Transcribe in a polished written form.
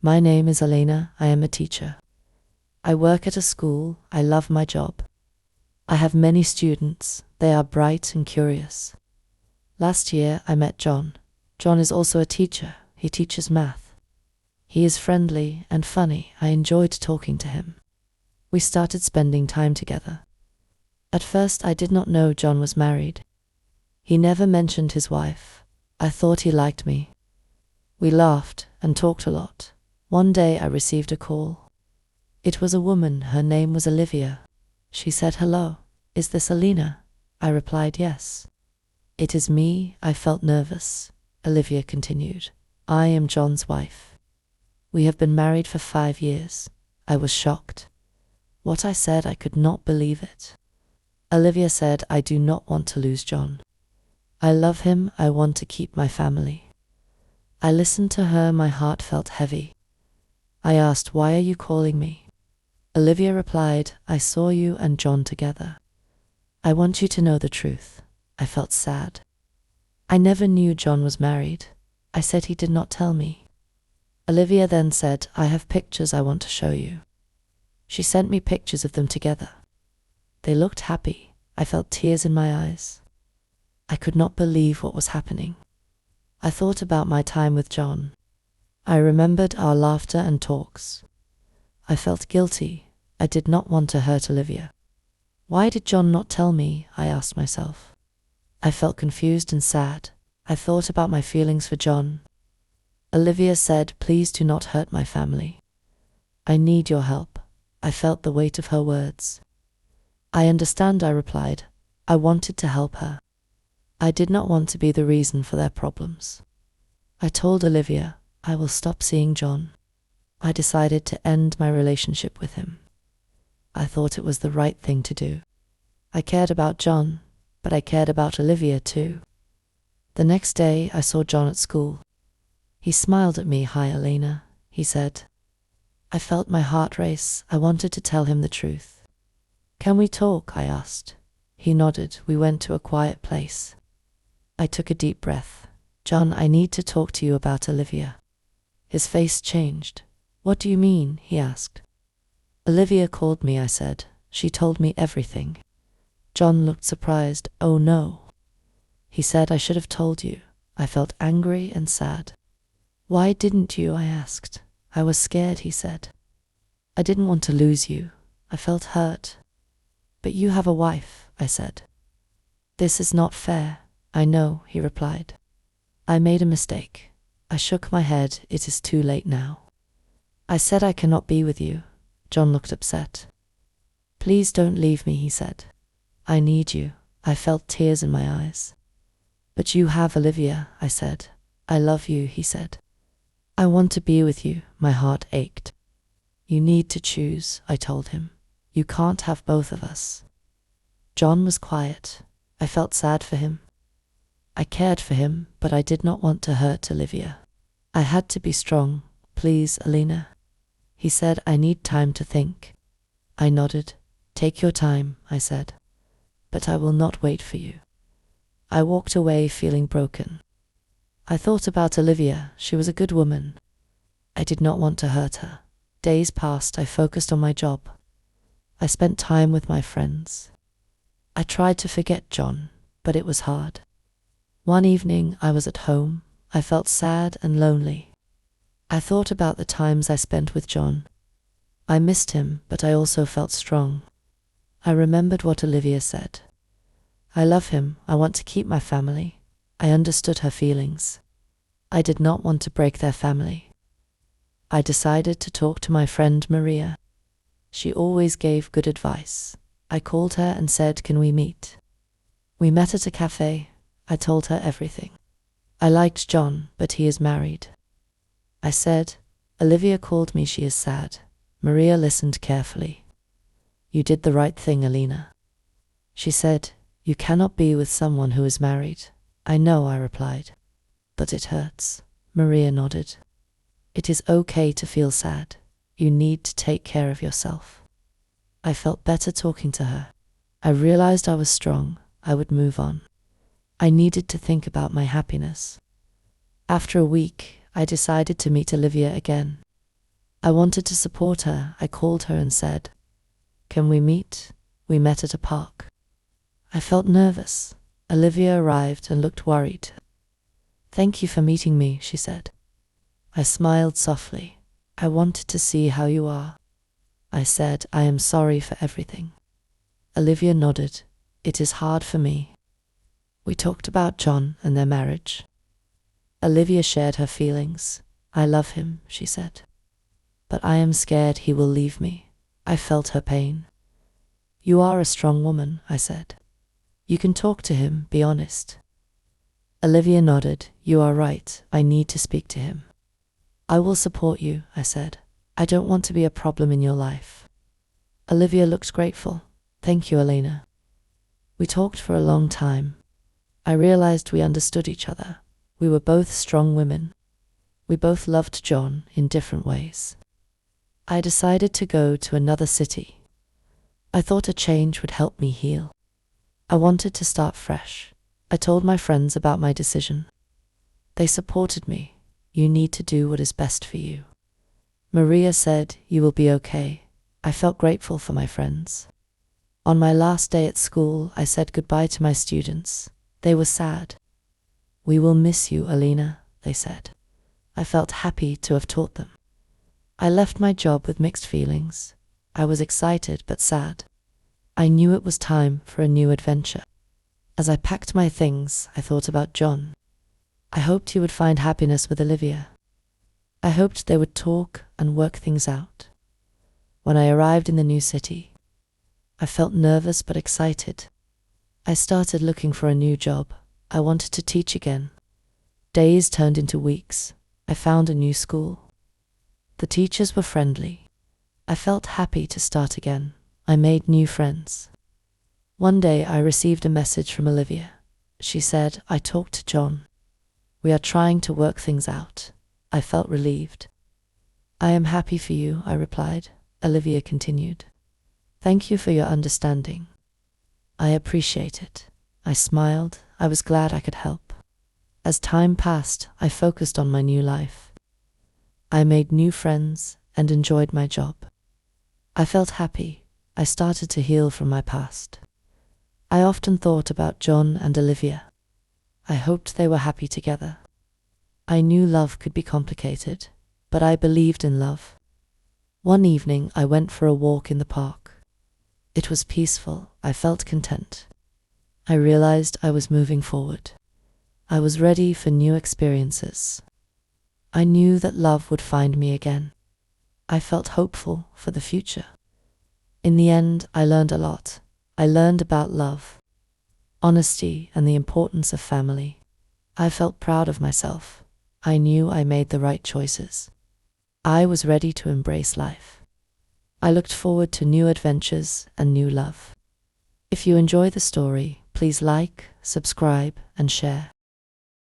My name is Elena. I am a teacher. I work at a school. I love my job. I have many students. They are bright and curious. Last year I met John. John is also a teacher. He teaches math. He is friendly and funny. I enjoyed talking to him. We started spending time together. At first I did not know John was married. He never mentioned his wife. I thought he liked me. We laughed and talked a lot. One day I received a call. It was a woman. Her name was Olivia. She said, "Hello, is this Elena?" I replied, "Yes." "It is me." I felt nervous. Olivia continued, "I am John's wife. We have been married for 5 years. I was shocked. What I said, I could not believe it. Olivia said, "I do not want to lose John. I love him. I want to keep my family." I listened to her. My heart felt heavy. I asked, "Why are you calling me?" Olivia replied, "I saw you and John together. I want you to know the truth." I felt sad. I never knew John was married. I said he did not tell me. Olivia then said, "I have pictures I want to show you." She sent me pictures of them together. They looked happy. I felt tears in my eyes. I could not believe what was happening. I thought about my time with John. I remembered our laughter and talks. I felt guilty. I did not want to hurt Olivia. Why did John not tell me? I asked myself. I felt confused and sad. I thought about my feelings for John. Olivia said, "Please do not hurt my family. I need your help." I felt the weight of her words. "I understand," I replied. I wanted to help her. I did not want to be the reason for their problems. I told Olivia, "I will stop seeing John." I decided to end my relationship with him. I thought it was the right thing to do. I cared about John, but I cared about Olivia too. The next day I saw John at school. He smiled at me. "Hi, Elena," he said. I felt my heart race. I wanted to tell him the truth. "Can we talk?" I asked. He nodded. We went to a quiet place. I took a deep breath. "John, I need to talk to you about Olivia." His face changed. "What do you mean?" he asked. "Olivia called me," I said. "She told me everything." John looked surprised. "Oh no." He said, "I should have told you." I felt angry and sad. "Why didn't you?" I asked. "I was scared," he said. "I didn't want to lose you." I felt hurt. "But you have a wife," I said. "This is not fair." "I know," he replied. "I made a mistake." I shook my head. "It is too late now." I said, "I cannot be with you." John looked upset. "Please don't leave me," he said. "I need you." I felt tears in my eyes. "But you have Olivia," I said. "I love you," he said. "I want to be with you." My heart ached. "You need to choose," I told him. "You can't have both of us." John was quiet. I felt sad for him. I cared for him, but I did not want to hurt Olivia. I had to be strong. "Please, Elena." He said, "I need time to think." I nodded. "Take your time," I said. "But I will not wait for you." I walked away feeling broken. I thought about Olivia. She was a good woman. I did not want to hurt her. Days passed. I focused on my job. I spent time with my friends. I tried to forget John, but it was hard. One evening I was at home. I felt sad and lonely. I thought about the times I spent with John. I missed him, but I also felt strong. I remembered what Olivia said. "I love him. I want to keep my family." I understood her feelings. I did not want to break their family. I decided to talk to my friend Maria. She always gave good advice. I called her and said, "Can we meet?" We met at a cafe. I told her everything. I liked John, but he is married. I said, "Olivia called me. She is sad." Maria listened carefully. "You did the right thing, Elena." She said, "You cannot be with someone who is married." "I know," I replied. "But it hurts." Maria nodded. "It is okay to feel sad. You need to take care of yourself." I felt better talking to her. I realized I was strong. I would move on. I needed to think about my happiness. After a week, I decided to meet Olivia again. I wanted to support her. I called her and said, "Can we meet?" We met at a park. I felt nervous. Olivia arrived and looked worried. "Thank you for meeting me," she said. I smiled softly. "I wanted to see how you are." I said, "I am sorry for everything." Olivia nodded. "It is hard for me." We talked about John and their marriage. Olivia shared her feelings. "I love him," she said, "but I am scared he will leave me." I felt her pain. "You are a strong woman," I said. "You can talk to him, be honest." Olivia nodded. "You are right. I need to speak to him." "I will support you," I said. "I don't want to be a problem in your life." Olivia looked grateful. "Thank you, Elena." We talked for a long time. I realized we understood each other. We were both strong women. We both loved John in different ways. I decided to go to another city. I thought a change would help me heal. I wanted to start fresh. I told my friends about my decision. They supported me. "You need to do what is best for you." Maria said, "You will be okay." I felt grateful for my friends. On my last day at school, I said goodbye to my students. They were sad. "We will miss you, Alina," they said. I felt happy to have taught them. I left my job with mixed feelings. I was excited but sad. I knew it was time for a new adventure. As I packed my things, I thought about John. I hoped he would find happiness with Olivia. I hoped they would talk and work things out. When I arrived in the new city, I felt nervous but excited. I started looking for a new job. I wanted to teach again. Days turned into weeks. I found a new school. The teachers were friendly. I felt happy to start again. I made new friends. One day I received a message from Olivia. She said, "I talked to John. We are trying to work things out." I felt relieved. "I am happy for you," I replied. Olivia continued, "Thank you for your understanding." "I appreciate it." I smiled. I was glad I could help. As time passed, I focused on my new life. I made new friends and enjoyed my job. I felt happy. I started to heal from my past. I often thought about John and Olivia. I hoped they were happy together. I knew love could be complicated, but I believed in love. One evening, I went for a walk in the park. It was peaceful. I felt content. I realized I was moving forward. I was ready for new experiences. I knew that love would find me again. I felt hopeful for the future. In the end, I learned a lot. I learned about love, honesty, and the importance of family. I felt proud of myself. I knew I made the right choices. I was ready to embrace life. I looked forward to new adventures and new love. If you enjoy the story, please like, subscribe, and share.